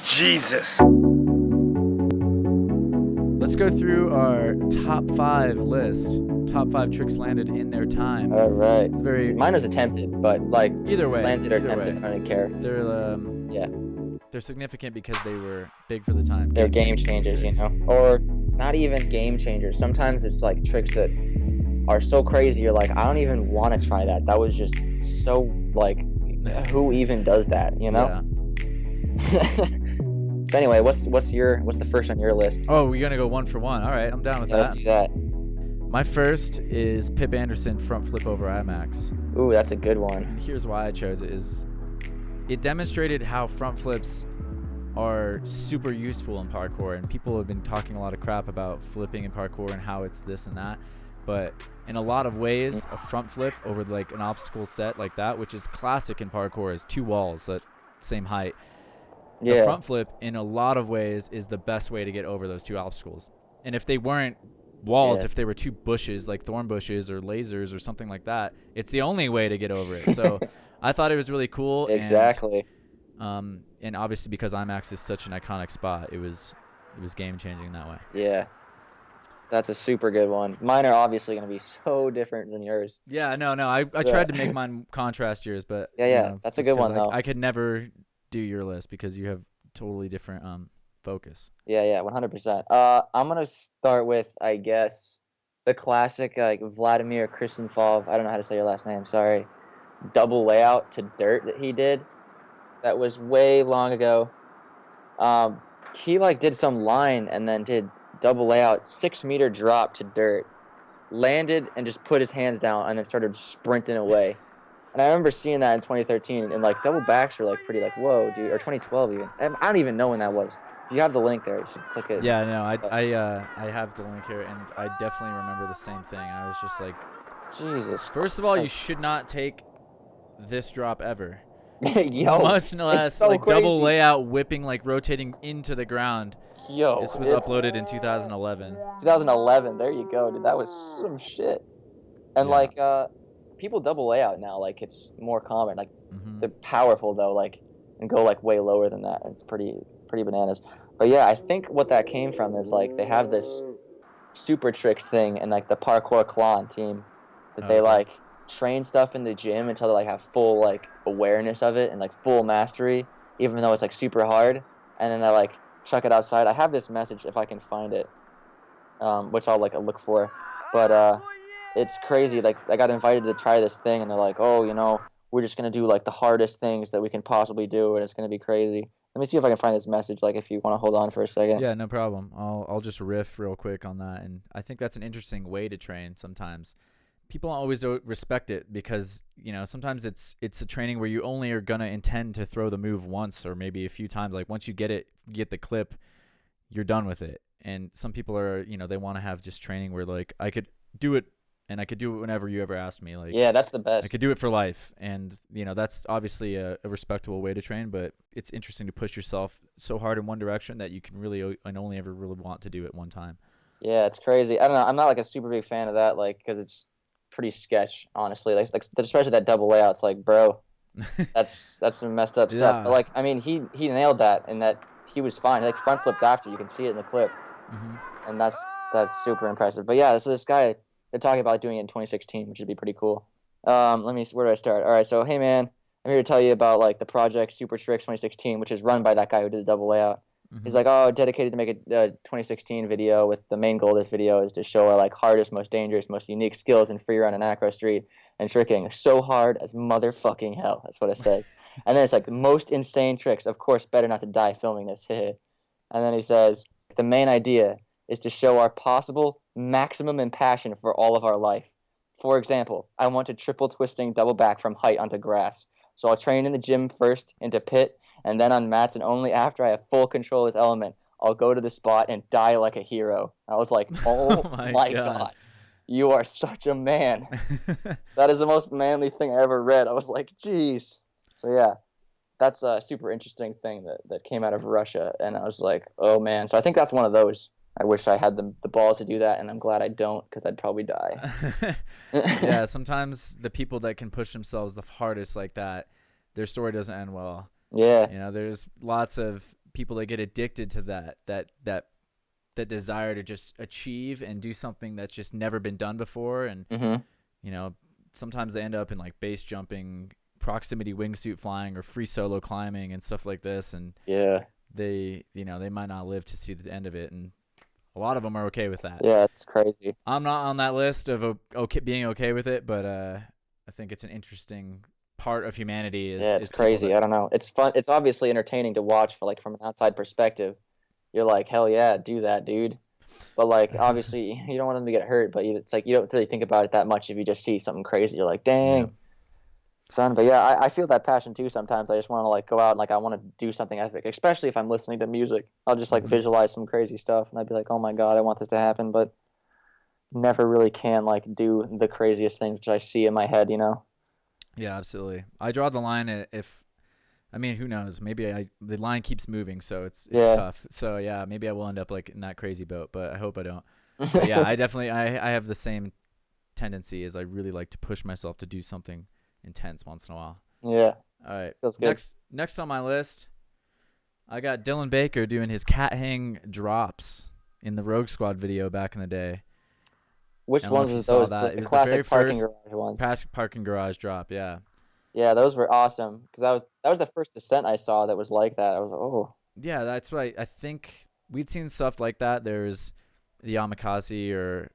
Jesus. Let's go through our top 5 list. Top 5 tricks landed in their time. All right. Very Mine was attempted, but like either way. landed or either attempted. way. I don't care. They're significant because they were big for the time. They're game changers, you know, or not even game changers. Sometimes it's like tricks that are so crazy. You're like, I don't even want to try that. That was just so like, who even does that? You know. Yeah. So anyway, what's the first on your list? Oh, we're gonna go 1 for 1. All right, I'm down with that. Let's do that. My first is Pip Anderson front flip over Imax. Ooh, that's a good one. And here's why I chose it is it demonstrated how front flips are super useful in parkour, and people have been talking a lot of crap about flipping in parkour and how it's this and that, but in a lot of ways a front flip over like an obstacle set like that, which is classic in parkour, is 2 walls at same height. Yeah. The front flip in a lot of ways is the best way to get over those 2 obstacles. And if they weren't walls, Yes. if they were 2 bushes like thorn bushes or lasers or something like that, it's the only way to get over it. So I thought it was really cool. Exactly. And obviously because Imax is such an iconic spot, it was game changing that way. Yeah. That's a super good one. Mine are obviously going to be so different than yours. Yeah, no. I tried to make mine contrast yours, but Yeah, you know, that's a it's good 'cause one, though. I could never do your list because you have totally different focus. Yeah, 100%. I'm going to start with, I guess, the classic like Vladimir Khrisanfov. I don't know how to say your last name. Sorry. Double layout to dirt that he did. That was way long ago. He like did some line and then did double layout, 6-meter drop to dirt, landed and just put his hands down and then started sprinting away. And I remember seeing that in 2013, and like double backs were like pretty like whoa, dude, or 2012 even. I don't even know when that was. If you have the link there, you should click it. Yeah, no, I have the link here, and I definitely remember the same thing. I was just like, Jesus. first of all, you should not take this drop ever. Yo, much less it's so like crazy. double layout, whipping, like rotating into the ground. Yo, This was it's uploaded in 2011. 2011. There you go, dude. That was some shit. And Yeah. like, people double layout now. Like, it's more common. Like, Mhm. they're powerful though. Like, and go like way lower than that. It's pretty bananas. But yeah, I think what that came from is like they have this super tricks thing and like the parkour clan team that they Okay. like train stuff in the gym until they like have full like awareness of it and like full mastery, even though it's like super hard. And then they like chuck it outside. I have this message if I can find it, which I'll like look for. But it's crazy. Like I got invited to try this thing, and they're like, "Oh, you know, we're just gonna do like the hardest things that we can possibly do, and it's gonna be crazy." Let me see if I can find this message. Like, if you want to hold on for a second. Yeah, no problem. I'll just riff real quick on that, and I think that's an interesting way to train. Sometimes people don't always respect it because sometimes it's a training where you only are gonna intend to throw the move once or maybe a few times. Like once you get the clip, you're done with it. And some people are they want to have just training where like I could do it. And I could do it whenever you ever asked me. Like, yeah, that's the best. I could do it for life. And, that's obviously a respectable way to train, but it's interesting to push yourself so hard in one direction that you can really and only ever really want to do it one time. Yeah, it's crazy. I don't know. I'm not like a super big fan of that, like, because it's pretty sketch, honestly. Like especially that double layout. It's like, bro, that's some messed up stuff. Yeah. But like, I mean, he nailed that, and that he was fine. He, like front flipped after. You can see it in the clip, and that's super impressive. But yeah, so this guy. They're talking about doing it in 2016, which would be pretty cool. Where do I start? All right, so hey man, I'm here to tell you about like the project Super Tricks 2016, which is run by that guy who did the double layout. He's like, dedicated to make a 2016 video with the main goal of this video is to show our like hardest, most dangerous, most unique skills in free run and acro street and tricking. So hard as motherfucking hell. That's what it says. And then it's like the most insane tricks. Of course, better not to die filming this. And then he says, the main idea is to show our possible maximum in passion for all of our life. For example, I want to triple twisting double back from height onto grass. So I'll train in the gym first, into pit, and then on mats, and only after I have full control of this element, I'll go to the spot and die like a hero. I was like, oh my God. You are such a man. That is the most manly thing I ever read. I was like, geez. So yeah, that's a super interesting thing that came out of Russia. And I was like, oh man. So I think that's one of those. I wish I had the balls to do that, and I'm glad I don't because I'd probably die. Yeah, sometimes the people that can push themselves the hardest like that, their story doesn't end well. Yeah. There's lots of people that get addicted to that desire to just achieve and do something that's just never been done before. And, you know, sometimes they end up in like base jumping, proximity wingsuit flying, or free solo climbing and stuff like this. And they might not live to see the end of it. And a lot of them are okay with that. Yeah, it's crazy. I'm not on that list of being okay with it, but I think it's an interesting part of humanity. It's crazy. I don't know. It's fun. It's obviously entertaining to watch from an outside perspective. You're like, hell yeah, do that, dude. But like, obviously, you don't want them to get hurt. But it's like you don't really think about it that much if you just see something crazy. You're like, dang, son. But yeah, I feel that passion too. Sometimes I just want to like go out and like I want to do something epic. Especially if I'm listening to music, I'll just like visualize some crazy stuff, and I'd be like, oh my god, I want this to happen. But never really can like do the craziest things which I see in my head. You know. Yeah, absolutely. I draw the line if. I mean, who knows? Maybe the line keeps moving, so it's tough. So yeah, maybe I will end up like in that crazy boat, but I hope I don't. But yeah, I definitely I have the same tendency as I really like to push myself to do something intense once in a while. Yeah. All right. Feels good. Next on my list, I got Dylan Baker doing his cat hang drops in the Rogue Squad video back in the day. Which ones was those? That. The classic parking garage ones. Parking garage drop, yeah. Yeah, those were awesome because that was the first descent I saw that was like that. I was like, oh. Yeah, that's what I think we'd seen stuff like that. There's the Yamakasi or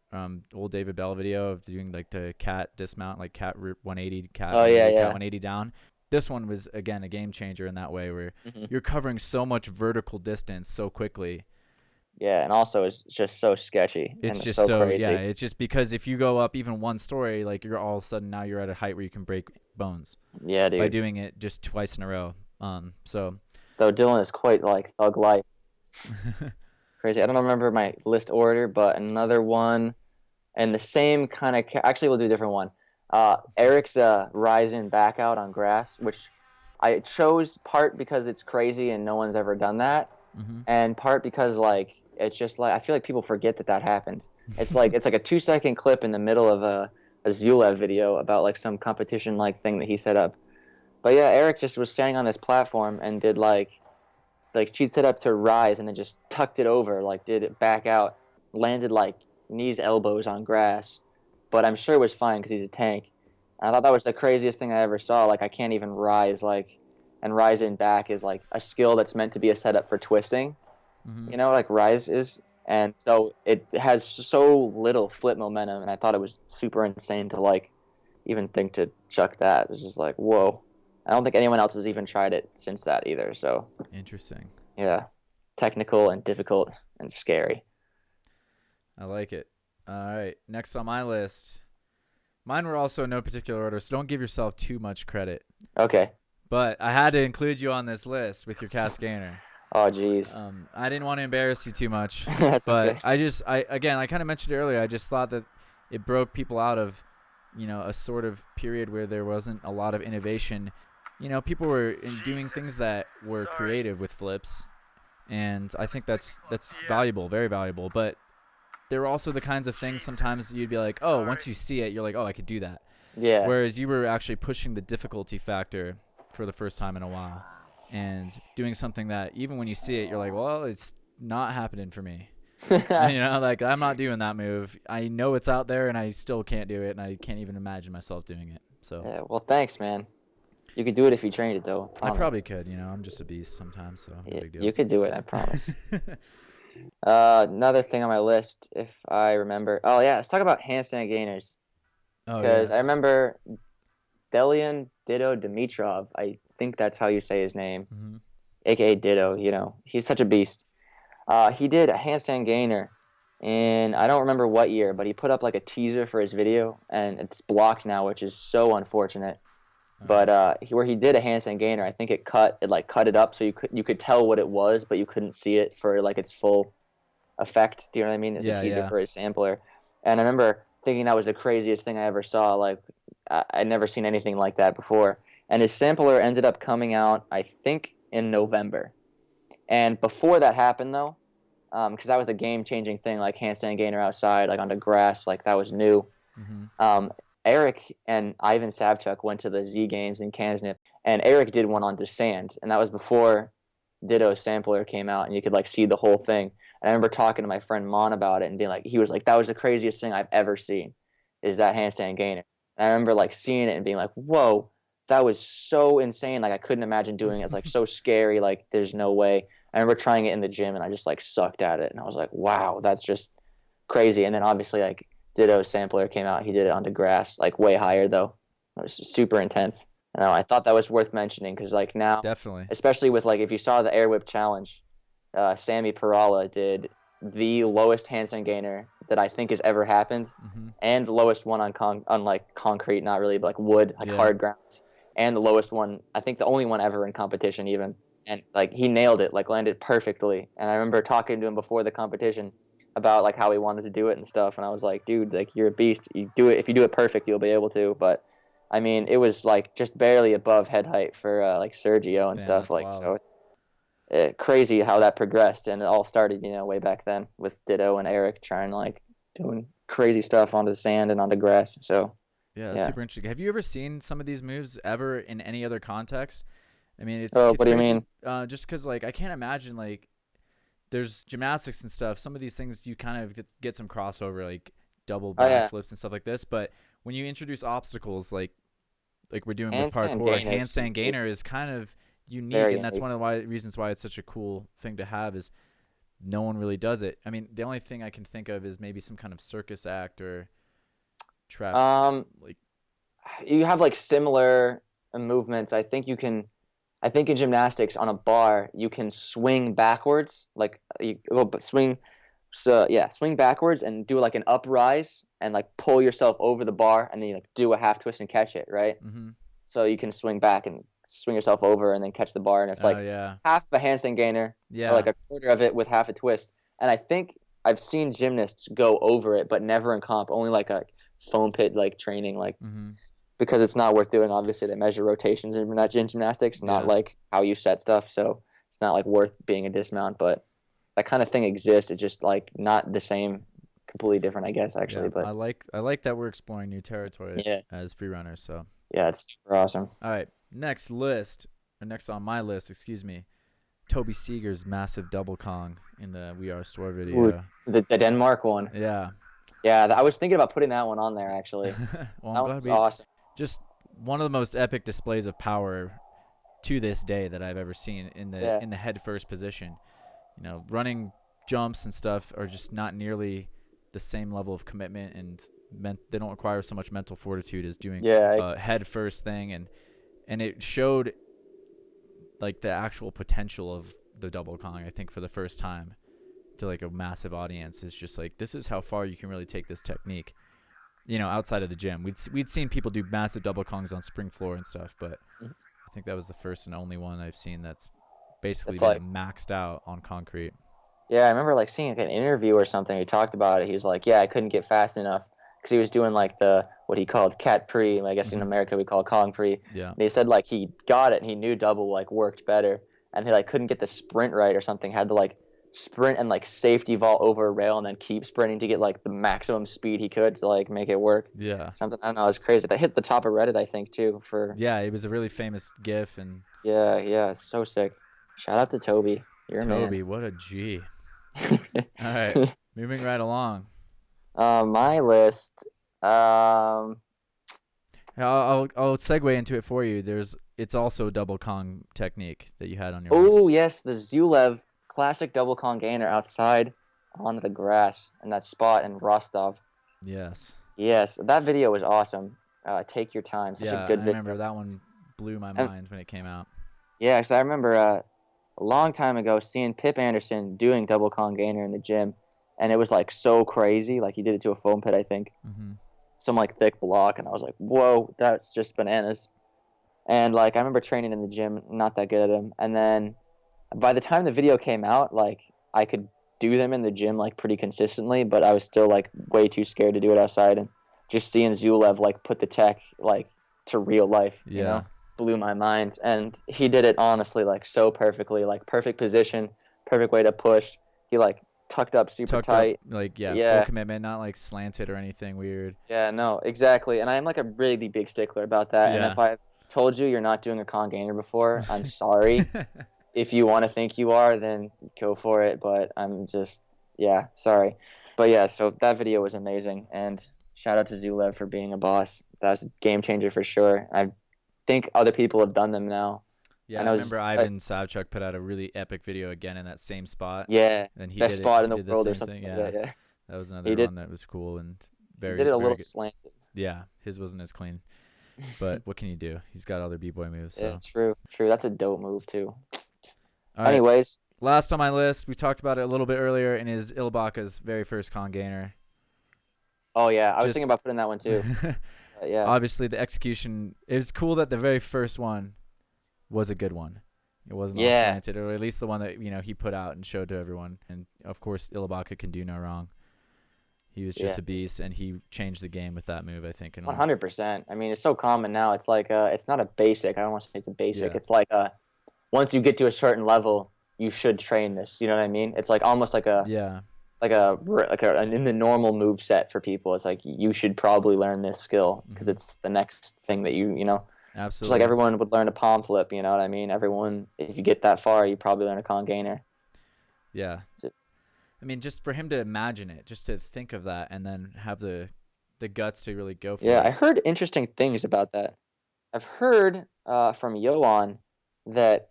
old David Bell video of doing like the cat dismount, like cat 180, cat 180 down. This one was again a game changer in that way where you're covering so much vertical distance so quickly. Yeah, and also it's just so sketchy. It's just so crazy. Yeah, it's just because if you go up even one story, like you're all of a sudden now you're at a height where you can break bones. Yeah, dude. By doing it just twice in a row. So. Though Dylan is quite like thug life. Crazy. I don't remember my list order, but another one, and the same kind of. Actually, we'll do a different one. Erik's Raiz back out on grass, which I chose part because it's crazy and no one's ever done that, and part because like. It's just like I feel like people forget that happened. It's like a 2-second clip in the middle of a Zyulev video about like some competition like thing that he set up. But yeah, Erik just was standing on this platform and did like cheat set up to Raiz and then just tucked it over, like did it back out, landed like knees elbows on grass. But I'm sure it was fine because he's a tank. And I thought that was the craziest thing I ever saw. Like I can't even Raiz and Raiz in back is like a skill that's meant to be a setup for twisting. You know, like Raiz is, and so it has so little flip momentum, and I thought it was super insane to like even think to chuck that. It was just like, whoa. I don't think anyone else has even tried it since that either. So interesting. Yeah, technical and difficult and scary. I like it. All right, next on my list, mine were also in no particular order, so don't give yourself too much credit. Okay. But I had to include you on this list with your cast gainer. Oh, geez. I didn't want to embarrass you too much, That's but okay. I kind of mentioned it earlier. I just thought that it broke people out of, you know, a sort of period where there wasn't a lot of innovation. You know, people were doing things that were creative with flips, and I think that's valuable, very valuable. But there were also the kinds of things sometimes you'd be like, oh, once you see it, you're like, oh, I could do that. Yeah. Whereas you were actually pushing the difficulty factor for the first time in a while. And doing something that even when you see it, you're like, well, it's not happening for me. You know, like I'm not doing that move. I know it's out there and I still can't do it. And I can't even imagine myself doing it. So yeah, well, thanks, man. You could do it if you trained it, though. I probably could. You know, I'm just a beast sometimes. So no big deal. You could do it. I promise. Another thing on my list, if I remember. Oh, yeah. Let's talk about handstand gainers. Oh, because yes. I remember Delyan, Dido, Dimitrov. I think that's how you say his name, a.k.a. Dido. You know, he's such a beast. He did a handstand gainer in, I don't remember what year, but he put up like a teaser for his video, and it's blocked now, which is so unfortunate. But where he did a handstand gainer, I think it cut it up so you could tell what it was, but you couldn't see it for like its full effect. Do you know what I mean? It's a teaser for his sampler. And I remember thinking that was the craziest thing I ever saw. Like I'd never seen anything like that before. And his sampler ended up coming out, I think, in November. And before that happened, though, because that was the game-changing thing, like handstand gainer outside, like onto grass, like that was new. Erik and Ivan Savchuk went to the Z Games in Kansas, and Erik did one onto sand, and that was before Dido sampler came out, and you could like see the whole thing. And I remember talking to my friend Mon about it and being like, he was like, that was the craziest thing I've ever seen, is that handstand gainer. And I remember like seeing it and being like, whoa, that was so insane. Like I couldn't imagine doing it. It's like so scary. Like there's no way. I remember trying it in the gym and I just like sucked at it. And I was like, wow, that's just crazy. And then obviously like Dido's sampler came out. He did it onto grass, like way higher though. It was super intense. And I thought that was worth mentioning because like now, Definitely, especially with like if you saw the AirWipp challenge, Sammy Perrala did the lowest handstand gainer that I think has ever happened, and the lowest one on like concrete, not really, but like wood, like hard ground, and the lowest one, I think the only one ever in competition even. And like he nailed it, like landed perfectly. And I remember talking to him before the competition about like how he wanted to do it and stuff. And I was like, dude, like you're a beast. You do it. If you do it perfect, you'll be able to. But I mean, it was like just barely above head height for like Sergio and stuff. Like wild. So crazy how that progressed, and it all started, you know, way back then with Dido and Erik trying like doing crazy stuff onto sand and onto grass. So yeah, that's super interesting. Have you ever seen some of these moves ever in any other context? I mean, it's what do you mean? Just because like I can't imagine like there's gymnastics and stuff. Some of these things you kind of get some crossover, like double backflips and stuff like this. But when you introduce obstacles like we're doing with parkour, handstand gainer is kind of unique, and that's one of the reasons why it's such a cool thing to have is no one really does it. I mean, the only thing I can think of is maybe some kind of circus act or trap. Like you have like similar movements. I think in gymnastics on a bar you can swing backwards, like you go swing backwards and do like an uprise and like pull yourself over the bar, and then you like do a half twist and catch it, right? So you can swing back and swing yourself over and then catch the bar, and it's like half of a handstand gainer, or like a quarter of it with half a twist. And I think I've seen gymnasts go over it, but never in comp, only like a foam pit like training, like because it's not worth doing. Obviously they measure rotations in gymnastics, not like how you set stuff, so it's not like worth being a dismount. But that kind of thing exists. It's just like not the same, completely different, I guess, actually. But I like that we're exploring new territory as free runners. So yeah, it's super awesome. All right, next on my list, excuse me, Toby Segar's massive double Kong in the We Are Store video. Ooh, the Denmark one. Yeah, I was thinking about putting that one on there actually. Well, that was awesome. Just one of the most epic displays of power to this day that I've ever seen in the head first position. You know, running jumps and stuff are just not nearly the same level of commitment, and they don't require so much mental fortitude as doing a head first thing, and it showed like the actual potential of the double Kong, I think, for the first time to like a massive audience. Is just like, this is how far you can really take this technique, you know, outside of the gym. We'd seen people do massive double Kongs on spring floor and stuff, but I think that was the first and only one I've seen that's basically like maxed out on concrete. Yeah, I remember like seeing like an interview or something. He talked about it. He was like, I couldn't get fast enough because he was doing like what he called cat pre. I guess in America we call Kong pre. Yeah. And he said like he got it and he knew double like worked better, and he like couldn't get the sprint right or something. Had to like sprint and like safety vault over a rail and then keep sprinting to get like the maximum speed he could to like make it work. Yeah. Something, I don't know, it was crazy. That hit the top of Reddit, I think, too. It was a really famous GIF, and yeah, it's so sick. Shout out to Toby. You're Toby, man. what a G. All right, moving right along. My list. I'll segue into it for you. It's also a double Kong technique that you had on your list. Oh yes, the Zyulev classic double Kong gainer outside onto the grass in that spot in Rostov. Yes, that video was awesome. Take your time. Such a good video. I remember that one blew my mind when it came out. Yeah, because I remember a long time ago seeing Pip Anderson doing double Kong gainer in the gym, and it was like so crazy. Like he did it to a foam pit, I think. Some like thick block, and I was like, whoa, that's just bananas. And like I remember training in the gym, not that good at them, and then by the time the video came out, like I could do them in the gym like pretty consistently, but I was still like way too scared to do it outside. And just seeing Zyulev like put the tech like to real life, you know, blew my mind. And he did it honestly like so perfectly, like perfect position, perfect way to push. He like tucked up super tight, like full commitment, not like slanted or anything weird. Yeah, no, exactly. And I'm like a really big stickler about that. And if I've told you you're not doing a Kong gainer before, I'm sorry. if you want to think you are, then go for it. But I'm just, yeah, sorry. But yeah, so that video was amazing. And shout out to Zyulev for being a boss. That was a game changer for sure. I think other people have done them now. Yeah, I remember Ivan Savchuk put out a really epic video again in that same spot. Yeah, and he best did spot it, in the he did world the or same something. thing. Yeah. That was another one that was cool and very. He did it a very little good. slanted. Yeah, his wasn't as clean, but what can you do? He's got other b-boy moves. So. Yeah, true. That's a dope move too. All right. Anyways, last on my list, we talked about it a little bit earlier, and is Ilabaca's very first con gainer. Oh yeah, I was thinking about putting that one too. Yeah. Obviously, the execution is cool. That the very first one was a good one. It wasn't all slanted, or at least the one that he put out and showed to everyone. And of course, Ilabaca can do no wrong. He was just a beast, and he changed the game with that move, I think. 100%. I mean, it's so common now. It's like it's not a basic. I don't want to say it's a basic. Yeah. It's like once you get to a certain level, you should train this. You know what I mean? It's like almost like a in the normal move set for people. It's like you should probably learn this skill because it's the next thing that you know. Absolutely. Just like everyone would learn a palm flip. You know what I mean? Everyone, if you get that far, you probably learn a con gainer. Yeah. I mean, just for him to imagine it, just to think of that, and then have the guts to really go for it. Yeah, I heard interesting things about that. I've heard from Johan that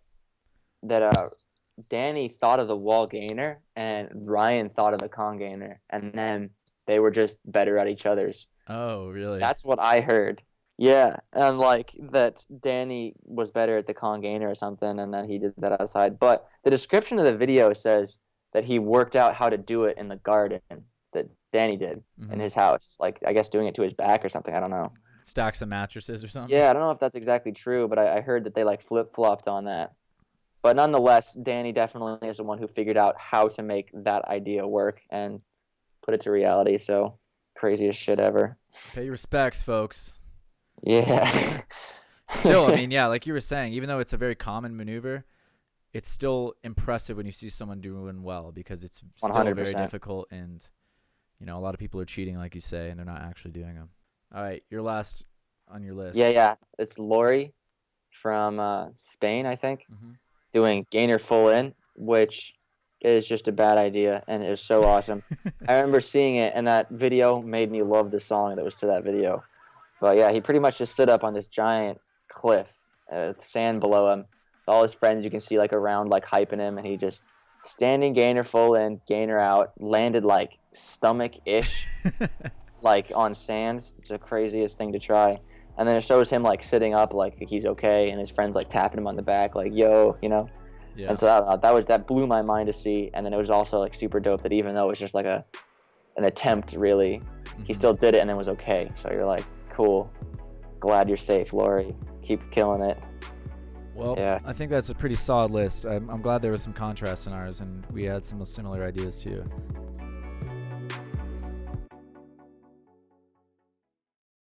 Danny thought of the wall gainer and Ryan thought of the con gainer, and then they were just better at each other's. Oh, really? That's what I heard. Yeah, and like that Danny was better at the con gainer or something, and then he did that outside. But the description of the video says that he worked out how to do it in the garden that Danny did in his house. Like, I guess doing it to his back or something. I don't know. Stack some mattresses or something? Yeah, I don't know if that's exactly true, but I heard that they like flip-flopped on that. But nonetheless, Danny definitely is the one who figured out how to make that idea work and put it to reality. So, craziest shit ever. Pay your respects, folks. Yeah. Still, I mean, yeah, like you were saying, even though it's a very common maneuver, it's still impressive when you see someone doing well, because it's still 100%. very difficult, and a lot of people are cheating, like you say, and they're not actually doing them. All right, your last on your list. Yeah. It's Laury from Spain, I think, doing gainer full in, which is just a bad idea, and it was so awesome. I remember seeing it, and that video made me love the song that was to that video. But yeah, he pretty much just stood up on this giant cliff with sand below him. All his friends you can see like around, like hyping him, and he just standing gainer full in, gainer out, landed like stomach-ish, like on sand. It's the craziest thing to try. And then it shows him like sitting up, like he's okay, and his friends like tapping him on the back, like yo, Yeah. And so I don't know, that blew my mind to see. And then it was also like super dope that even though it was just like an attempt, really, he still did it and it was okay. So you're like, cool, glad you're safe, Laury. Keep killing it. Well, yeah. I think that's a pretty solid list. I'm glad there was some contrast in ours, and we had some similar ideas too.